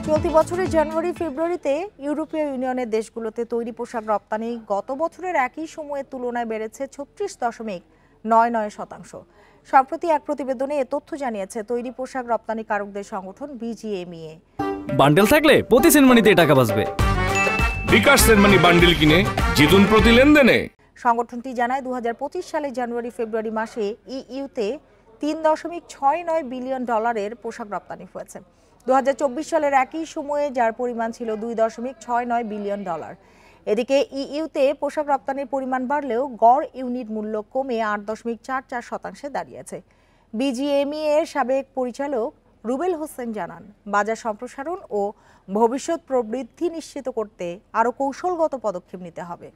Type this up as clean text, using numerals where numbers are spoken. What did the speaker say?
চলতি বছরের জানুয়ারি ফেব্রুয়ারিতে ইউরোপীয় ইউনিয়নের দেশগুলোতে তৈরি পোশাক রপ্তানি গত বছরের একই সময়ের তুলনায় বেড়েছে 36.99%। সম্প্রতি এক প্রতিবেদনে এ তথ্য জানিয়েছে তৈরি পোশাক রপ্তানিকারকদের সংগঠন বিজিএমইএ। বান্ডেল থাকলে প্রতি সেনমানিতে টাকা বাঁচবে। বিকাশ সেনমানি বান্ডেল কিনে জিতুন প্রতি লেনদেনে। সংগঠনটি জানায় 2025 সালে জানুয়ারি ফেব্রুয়ারি মাসে ইইউতে $3.69 বিলিয়ন পোশাক রপ্তানি হয়েছে। 2024 সালের একই সময়ে যার পরিমাণ ছিল $2.69 বিলিয়ন। এদিকে ইইউতে পোশাক রপ্তানির পরিমাণ বাড়লেও গড় ইউনিট মূল্য কমে 8.44% দাঁড়িয়েছে। বিজিএমইএ এর সাবেক পরিচালক রুবেল হোসেন জানান, বাজার সম্প্রসারণ ও ভবিষ্যৎ প্রবৃদ্ধি নিশ্চিত করতে আরও কৌশলগত পদক্ষেপ নিতে হবে।